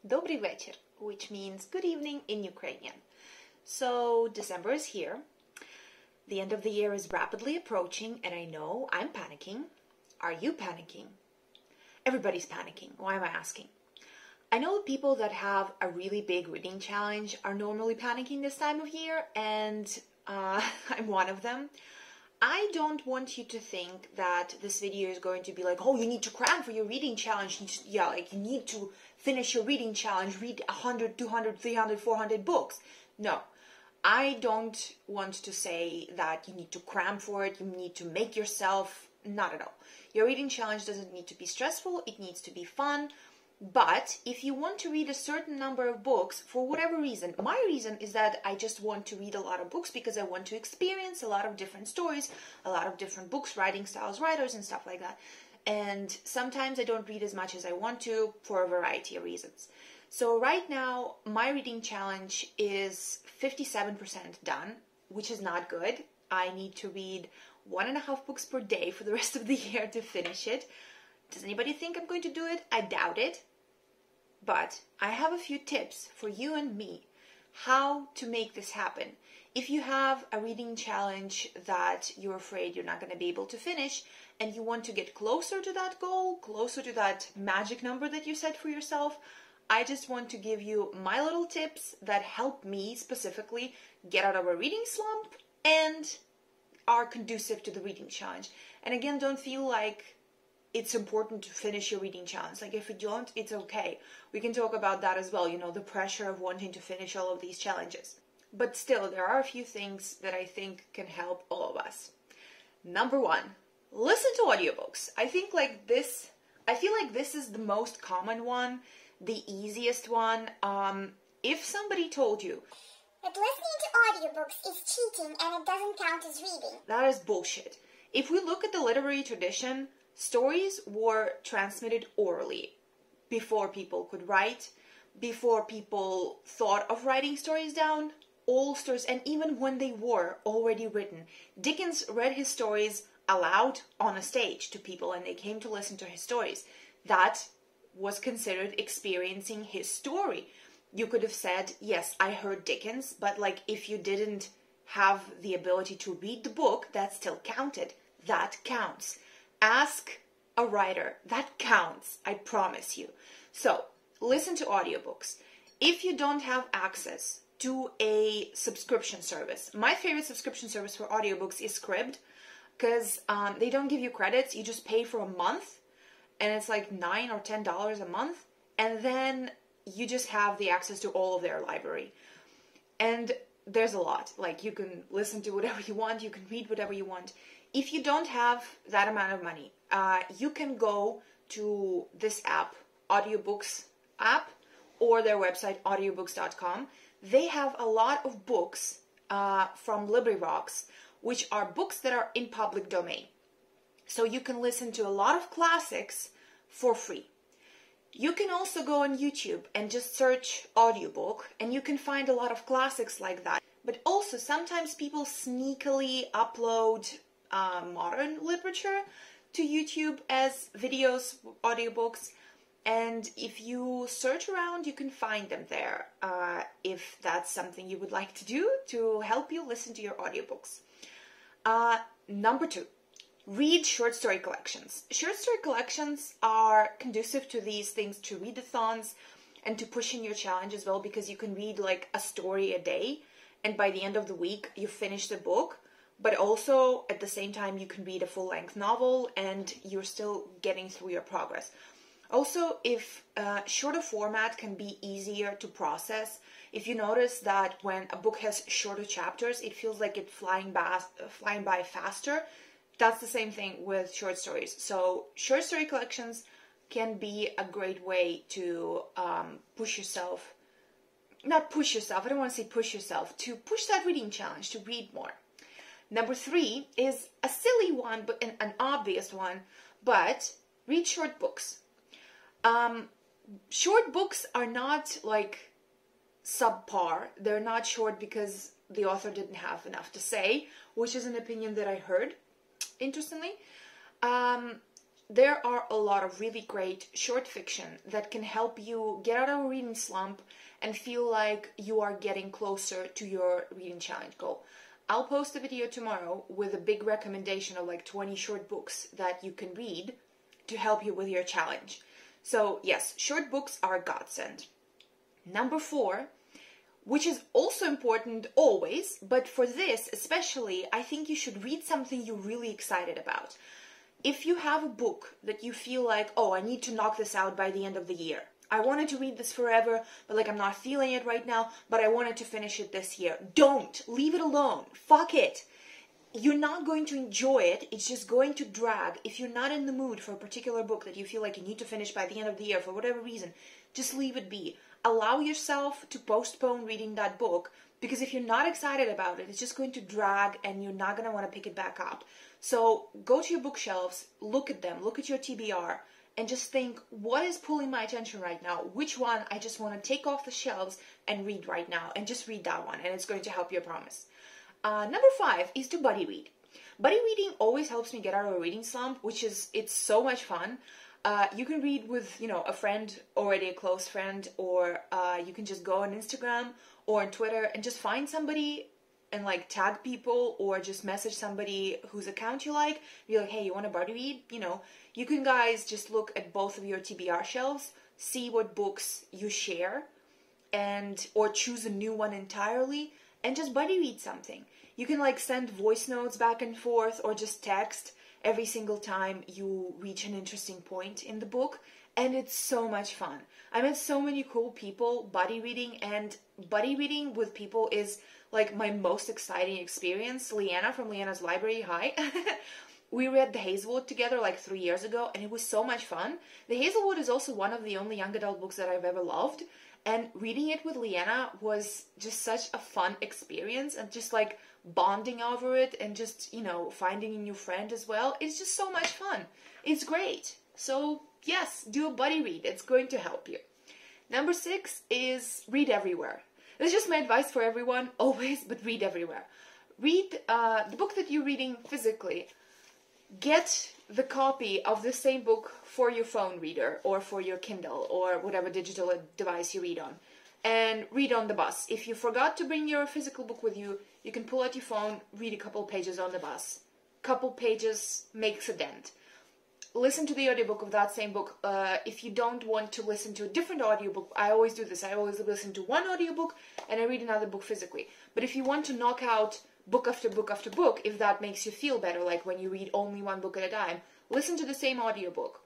Dobry вечер, which means good evening in Ukrainian. So December is here. The end of the year is rapidly approaching, and I know I'm panicking. Are you panicking? Everybody's panicking. Why am I asking? I know people that have a really big reading challenge are normally panicking this time of year, and I'm one of them. I don't want you to think that this video is going to be like, oh, you need to cram for your reading challenge. You need to finish your reading challenge, read 100, 200, 300, 400 books. No, I don't want to say that you need to cram for it, you need to make yourself, not at all. Your reading challenge doesn't need to be stressful, it needs to be fun. But if you want to read a certain number of books, for whatever reason, my reason is that I just want to read a lot of books because I want to experience a lot of different stories, a lot of different books, writing styles, writers, and stuff like that. And sometimes I don't read as much as I want to for a variety of reasons. So right now, my reading challenge is 57% done, which is not good. I need to read 1.5 books per day for the rest of the year to finish it. Does anybody think I'm going to do it? I doubt it. But I have a few tips for you and me how to make this happen. If you have a reading challenge that you're afraid you're not going to be able to finish and you want to get closer to that goal, closer to that magic number that you set for yourself, I just want to give you my little tips that help me specifically get out of a reading slump and are conducive to the reading challenge. And again, don't feel like it's important to finish your reading challenge. Like if you don't, it's okay. We can talk about that as well, the pressure of wanting to finish all of these challenges. But still, there are a few things that I think can help all of us. Number 1, listen to audiobooks. I feel like this is the most common one, the easiest one. If somebody told you that listening to audiobooks is cheating and it doesn't count as reading, that is bullshit. If we look at the literary tradition, stories were transmitted orally before people could write, before people thought of writing stories down. All stories, and even when they were already written, Dickens read his stories aloud on a stage to people and they came to listen to his stories. That was considered experiencing his story. You could have said, yes, I heard Dickens, but if you didn't have the ability to read the book, that still counted. That counts. Ask a writer. That counts. I promise you. So, listen to audiobooks. If you don't have access to a subscription service, my favorite subscription service for audiobooks is Scribd, because they don't give you credits. You just pay for a month, and it's like $9 or $10 a month, and then you just have the access to all of their library. And there's a lot. You can listen to whatever you want, you can read whatever you want. If you don't have that amount of money, you can go to this app, Audiobooks app, or their website, audiobooks.com. They have a lot of books from LibriVox, which are books that are in public domain. So you can listen to a lot of classics for free. You can also go on YouTube and just search audiobook, and you can find a lot of classics like that. But also, sometimes people sneakily upload modern literature to YouTube as videos, audiobooks. And if you search around, you can find them there, if that's something you would like to do to help you listen to your audiobooks. Number 2, read short story collections. Short story collections are conducive to these things, to readathons and to pushing your challenge as well, because you can read a story a day, and by the end of the week, you finish the book. But also, at the same time, you can read a full-length novel and you're still getting through your progress. Also, if shorter format can be easier to process, if you notice that when a book has shorter chapters, it feels like it's flying by faster, that's the same thing with short stories. So short story collections can be a great way to push yourself, not push yourself, I don't want to say push yourself, to push that reading challenge, to read more. Number 3 is a silly one, but an obvious one, but read short books. Short books are not subpar. They're not short because the author didn't have enough to say, which is an opinion that I heard, interestingly. there are a lot of really great short fiction that can help you get out of a reading slump and feel like you are getting closer to your reading challenge goal. I'll post a video tomorrow with a big recommendation of like 20 short books that you can read to help you with your challenge. So yes, short books are a godsend. Number 4, which is also important always, but for this especially, I think you should read something you're really excited about. If you have a book that you feel like, oh, I need to knock this out by the end of the year. I wanted to read this forever, but like I'm not feeling it right now, but I wanted to finish it this year. Don't. Leave it alone. Fuck it. You're not going to enjoy it. It's just going to drag. If you're not in the mood for a particular book that you feel like you need to finish by the end of the year for whatever reason, just leave it be. Allow yourself to postpone reading that book, because if you're not excited about it, it's just going to drag and you're not going to want to pick it back up. So go to your bookshelves, look at them, look at your TBR, and just think, what is pulling my attention right now? Which one I just want to take off the shelves and read right now, and just read that one, and it's going to help you, I promise. Number 5 is to buddy read. Buddy reading always helps me get out of a reading slump, it's so much fun. You can read with, a friend, already a close friend, or you can just go on Instagram or on Twitter and just find somebody and like tag people, or just message somebody whose account you like. Be like, hey, you want a buddy read? You can guys just look at both of your TBR shelves, see what books you share, or choose a new one entirely, and just buddy read something. You can like send voice notes back and forth, or just text every single time you reach an interesting point in the book, and it's so much fun. I met so many cool people buddy reading, and buddy reading with people is like my most exciting experience. Leanna from Leanna's Library, hi. We read The Hazelwood together like 3 years ago, and it was so much fun. The Hazelwood is also one of the only young adult books that I've ever loved, and reading it with Leanna was just such a fun experience, and just like bonding over it, and just, finding a new friend as well. It's just so much fun. It's great. So yes, do a buddy read. It's going to help you. Number 6 is read everywhere. This is just my advice for everyone, always, but read everywhere. Read the book that you're reading physically. Get the copy of the same book for your phone reader, or for your Kindle, or whatever digital device you read on, and read on the bus. If you forgot to bring your physical book with you, you can pull out your phone, read a couple pages on the bus. Couple pages makes a dent. Listen to the audiobook of that same book. If you don't want to listen to a different audiobook, I always do this. I always listen to one audiobook and I read another book physically. But if you want to knock out book after book after book, if that makes you feel better, like when you read only one book at a time, listen to the same audiobook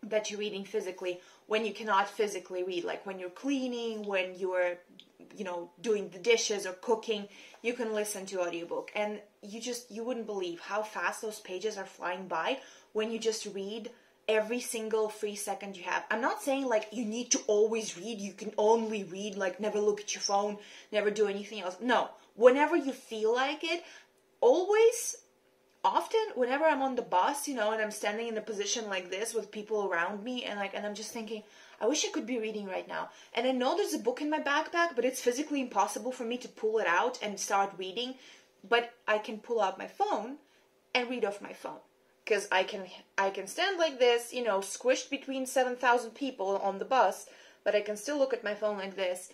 that you're reading physically when you cannot physically read, like when you're cleaning, when you're, doing the dishes or cooking, you can listen to audiobook, and you wouldn't believe how fast those pages are flying by when you just read every single free second you have. I'm not saying like you need to always read, you can only read, like never look at your phone, never do anything else. No, whenever you feel like it, always. Often, whenever I'm on the bus, and I'm standing in a position like this with people around me, and I'm just thinking, I wish I could be reading right now. And I know there's a book in my backpack, but it's physically impossible for me to pull it out and start reading. But I can pull out my phone and read off my phone, because I can stand like this, squished between 7,000 people on the bus, but I can still look at my phone like this,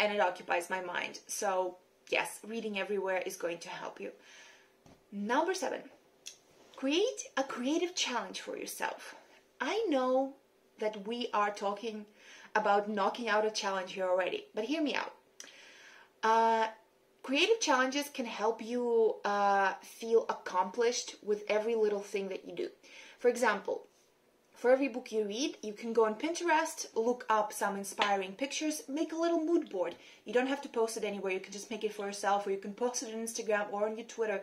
and it occupies my mind. So yes, reading everywhere is going to help you. Number 7, create a creative challenge for yourself. I know that we are talking about knocking out a challenge here already, but hear me out. Creative challenges can help you feel accomplished with every little thing that you do. For example, for every book you read, you can go on Pinterest, look up some inspiring pictures, make a little mood board. You don't have to post it anywhere. You can just make it for yourself, or you can post it on Instagram or on your Twitter.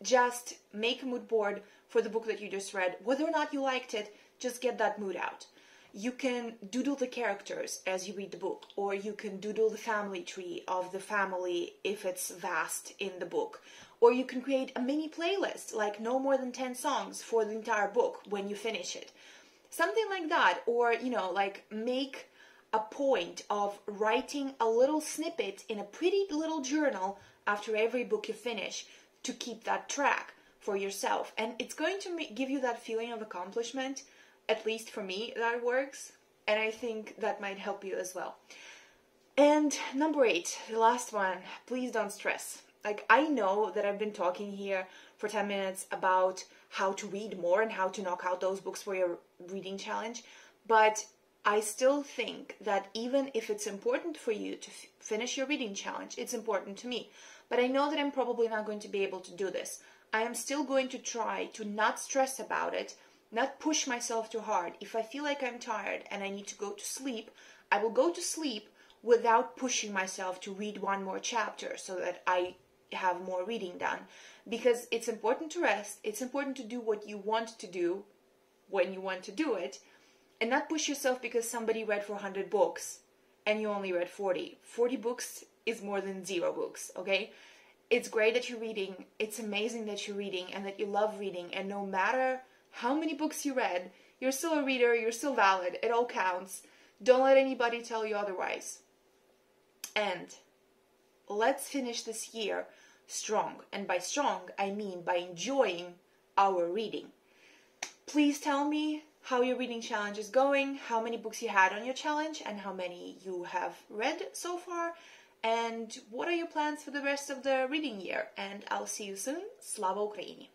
Just make a mood board for the book that you just read. Whether or not you liked it, just get that mood out. You can doodle the characters as you read the book, or you can doodle the family tree of the family if it's vast in the book. Or you can create a mini playlist, like no more than 10 songs for the entire book when you finish it. Something like that. Or, like make a point of writing a little snippet in a pretty little journal after every book you finish, to keep that track. for yourself. And it's going to give you that feeling of accomplishment. At least for me, that works. And I think that might help you as well. And number 8, the last one, please don't stress. Like, I know that I've been talking here for 10 minutes about how to read more and how to knock out those books for your reading challenge, but I still think that even if it's important for you to finish your reading challenge, it's important to me. But I know that I'm probably not going to be able to do this. I am still going to try to not stress about it, not push myself too hard. If I feel like I'm tired and I need to go to sleep, I will go to sleep without pushing myself to read one more chapter so that I have more reading done. Because it's important to rest, it's important to do what you want to do when you want to do it, and not push yourself because somebody read 400 books and you only read 40. 40 books is more than 0 books, okay? It's great that you're reading, it's amazing that you're reading and that you love reading, and no matter how many books you read, you're still a reader, you're still valid, it all counts. Don't let anybody tell you otherwise. And let's finish this year strong. And by strong, I mean by enjoying our reading. Please tell me how your reading challenge is going, how many books you had on your challenge, and how many you have read so far, and what are your plans for the rest of the reading year. And I'll see you soon. Slava Ukraini!